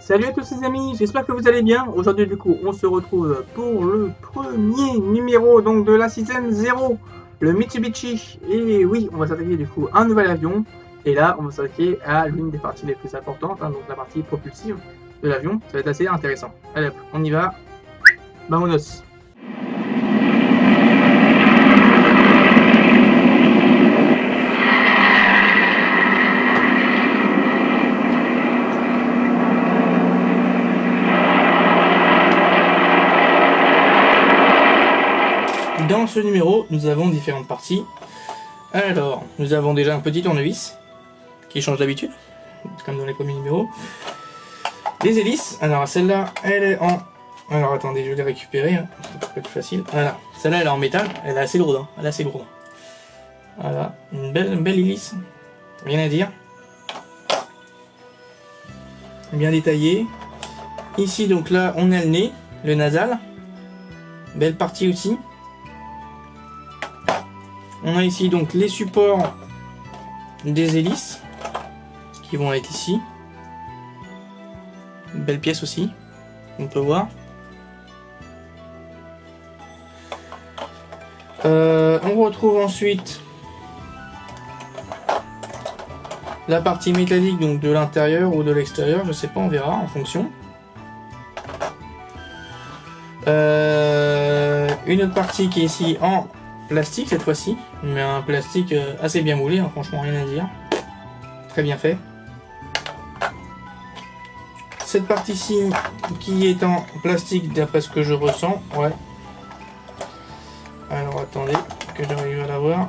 Salut à tous les amis, j'espère que vous allez bien. Aujourd'hui du coup on se retrouve pour le premier numéro donc de la saison 0, le Mitsubishi. Et oui, on va s'attaquer du coup à un nouvel avion. Et là on va s'attaquer à l'une des parties les plus importantes, donc la partie propulsive de l'avion. Ça va être assez intéressant. Allez hop, on y va. Vamonos. Dans ce numéro, nous avons différentes parties. Alors, nous avons déjà un petit tournevis qui change d'habitude, comme dans les premiers numéros. Les hélices, alors celle-là, elle est en... Alors attendez, je vais les récupérer, hein. Ça peut être facile. Voilà, celle-là elle est en métal, elle est assez lourde, hein. Elle est assez lourde. Voilà, une belle hélice, rien à dire. Bien détaillée. Ici donc là, on a le nez, le nasal. Belle partie aussi. On a ici donc les supports des hélices qui vont être ici. Une belle pièce aussi, on peut voir. On retrouve ensuite la partie métallique donc de l'intérieur ou de l'extérieur, je sais pas, on verra en fonction. Une autre partie qui est ici en plastique cette fois-ci, mais un plastique assez bien moulé, hein, franchement rien à dire. Très bien fait. Cette partie-ci qui est en plastique d'après ce que je ressens, ouais. Alors attendez, que j'arrive à la voir.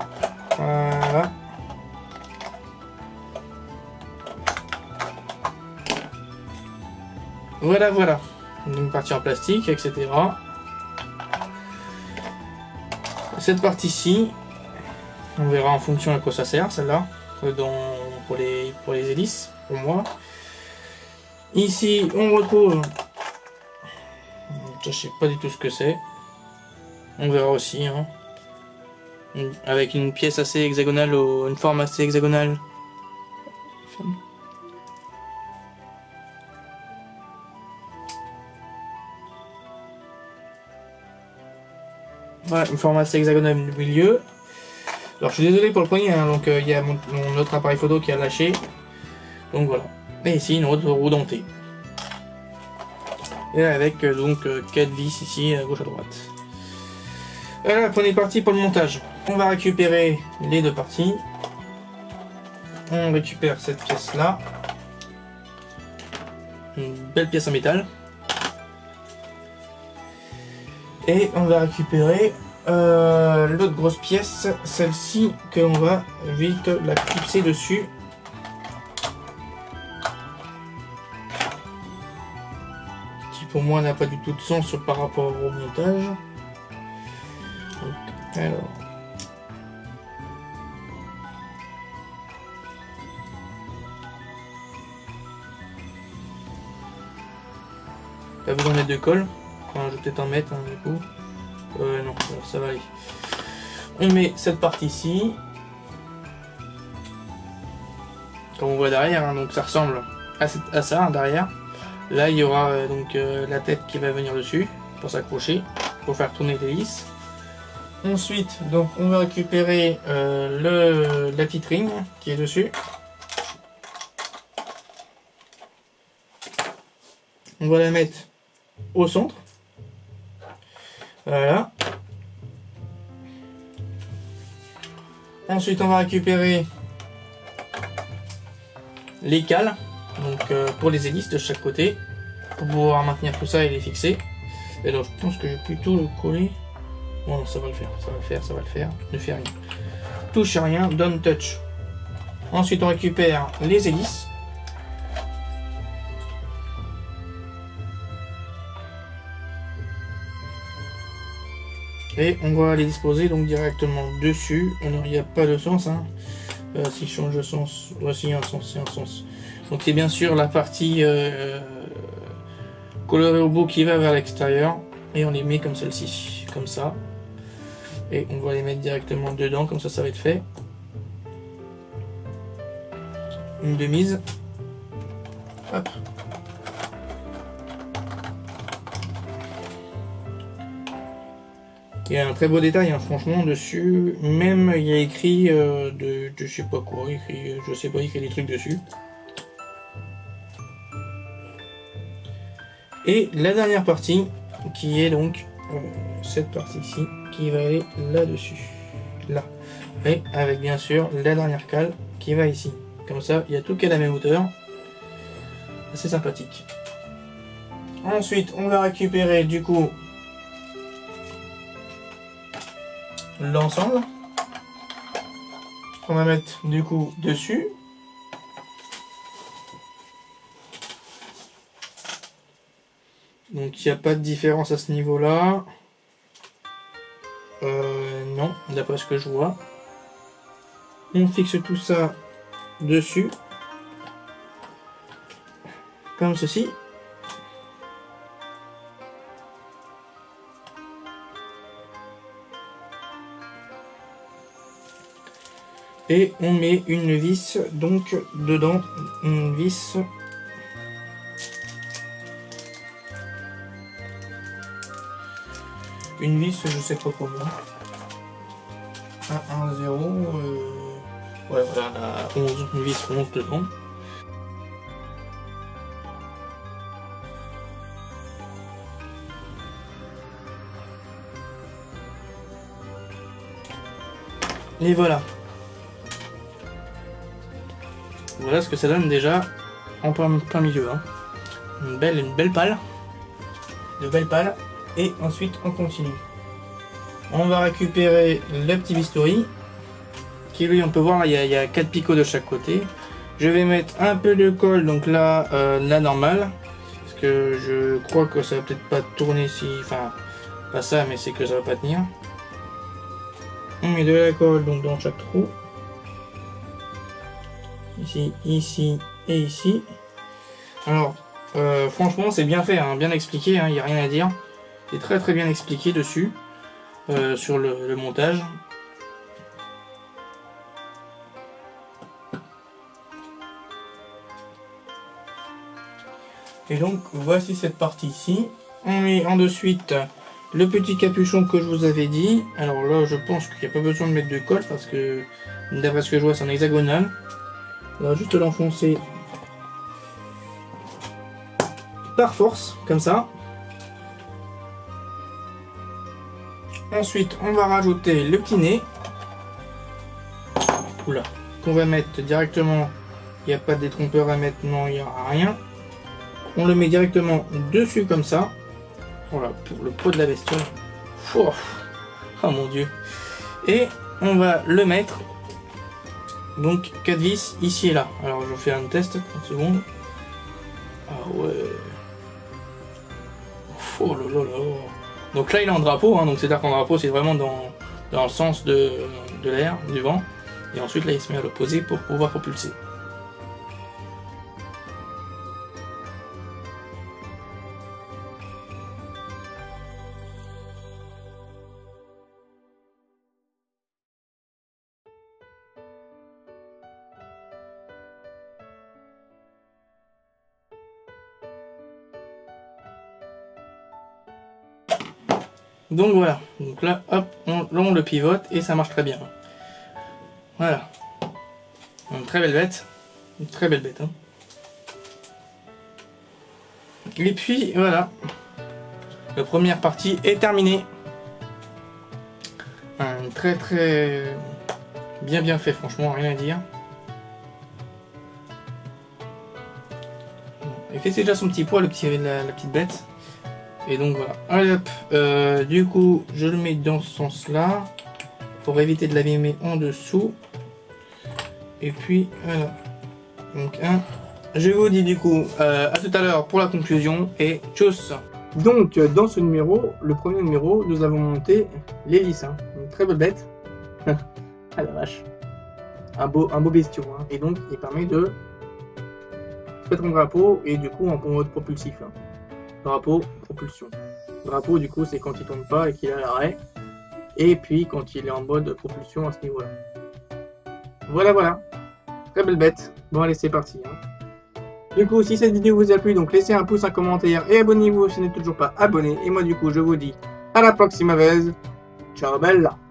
Voilà. Voilà. Une partie en plastique, etc. Cette partie-ci, on verra en fonction à quoi ça sert, celle-là, pour les hélices, pour moi. Ici, on retrouve, je sais pas du tout ce que c'est, on verra aussi, hein. Avec une pièce assez hexagonale, une forme assez hexagonale. Voilà, une forme assez hexagonale au milieu. Alors je suis désolé pour le poignet, hein, donc il y a mon autre appareil photo qui a lâché. Donc voilà. Et ici une autre roue dentée. Et avec donc 4 vis ici à gauche à droite. Voilà, on est parti pour le montage. On va récupérer les deux parties. On récupère cette pièce là. Une belle pièce en métal. Et on va récupérer l'autre grosse pièce, celle-ci, que l'on va vite la clipser dessus. Qui pour moi n'a pas du tout de sens par rapport au montage. Donc, alors. Pas besoin de mettre de colle. Enfin, je vais peut-être en mettre hein, du coup. Non, ça va aller. On met cette partie-ci. Comme on voit derrière, hein, donc ça ressemble à ça hein, derrière. Là, il y aura donc la tête qui va venir dessus pour s'accrocher, pour faire tourner l'hélice. Ensuite, donc, on va récupérer la petite ring qui est dessus. On va la mettre au centre. Voilà. Ensuite, on va récupérer les cales, donc pour les hélices de chaque côté, pour pouvoir maintenir tout ça et les fixer. Et alors, je pense que je vais plutôt le coller. Bon, non, ça va le faire. Ne fais rien. Touche à rien, don't touch. Ensuite, on récupère les hélices. Et on va les disposer donc directement dessus. Il n'y a pas de sens. Hein. Si je change de sens, voici un sens, Donc c'est bien sûr la partie colorée au bout qui va vers l'extérieur. Et on les met comme celle-ci, comme ça. Et on va les mettre directement dedans, comme ça va être fait. Une de mise. Hop. Il y a un très beau détail, hein, franchement, dessus. Même, il y a écrit de je sais pas quoi, écrit, je sais pas, il y a des trucs dessus. Et la dernière partie, qui est donc cette partie-ci, qui va aller là-dessus. Là. Et avec bien sûr la dernière cale qui va ici. Comme ça, il y a tout qui est à la même hauteur. C'est sympathique. Ensuite, on va récupérer du coup l'ensemble. On va mettre du coup dessus. Donc il n'y a pas de différence à ce niveau-là. Non, d'après ce que je vois. On fixe tout ça dessus. Comme ceci. Et on met une vis donc dedans. Une vis. Une vis, je sais pas comment. 1, 1, 0. Ouais, voilà, la 11, une vis 11 dedans. Et voilà. Voilà ce que ça donne déjà en plein milieu. Hein. Une belle palle. De belles pales. Et ensuite on continue. On va récupérer le petit bistouri. Qui lui, on peut voir, il y a 4 picots de chaque côté. Je vais mettre un peu de colle, donc là, la normale. Parce que je crois que ça va peut-être pas tourner si... Enfin, pas ça, mais c'est que ça va pas tenir. On met de la colle donc dans chaque trou. Ici, ici et ici. Alors, franchement, c'est bien fait, hein, bien expliqué, il n'y a rien à dire. C'est très bien expliqué dessus, sur le montage. Et donc, voici cette partie-ci. On met en de suite le petit capuchon que je vous avais dit. Alors là, je pense qu'il n'y a pas besoin de mettre de colle parce que, d'après ce que je vois, c'est un hexagonal. On va juste l'enfoncer par force, comme ça. Ensuite, on va rajouter le petit nez. Oula, qu'on va mettre directement. Il n'y a pas de détrompeur à mettre, non, il n'y aura rien. On le met directement dessus comme ça. Voilà, pour le pot de la bestiole. Oh mon dieu. Et on va le mettre. Donc 4 vis ici et là. Alors je fais un test, 30 secondes. Ah ouais. Oh là là là. Donc là il est en drapeau, hein, donc c'est-à-dire qu'en drapeau c'est vraiment dans le sens de l'air, du vent. Et ensuite là il se met à l'opposé pour pouvoir propulser. Donc voilà, donc là hop, on le pivote et ça marche très bien. Voilà, une très belle bête, hein. Et puis voilà, la première partie est terminée. Très bien fait, franchement, rien à dire. Il fait déjà son petit poids, la petite bête. Et donc voilà. Allez hop, du coup, je le mets dans ce sens-là pour éviter de l'abîmer en dessous. Et puis voilà. Donc je vous dis du coup à tout à l'heure pour la conclusion et tchuss. Donc dans ce numéro, le premier numéro, nous avons monté l'hélice, hein. Une très belle bête. Ah la vache. Un beau bestiau, hein. Et donc il permet de mettre en drapeau et du coup en mode propulsif, hein. Drapeau, propulsion. Drapeau, du coup, c'est quand il tourne pas et qu'il est à l'arrêt. Et puis, quand il est en mode propulsion à ce niveau-là. Voilà. Très belle bête. Bon, allez, c'est parti. Hein. Du coup, si cette vidéo vous a plu, donc laissez un pouce, un commentaire et abonnez-vous si vous n'êtes toujours pas abonné. Et moi, du coup, je vous dis à la prochaine vez. Ciao bella.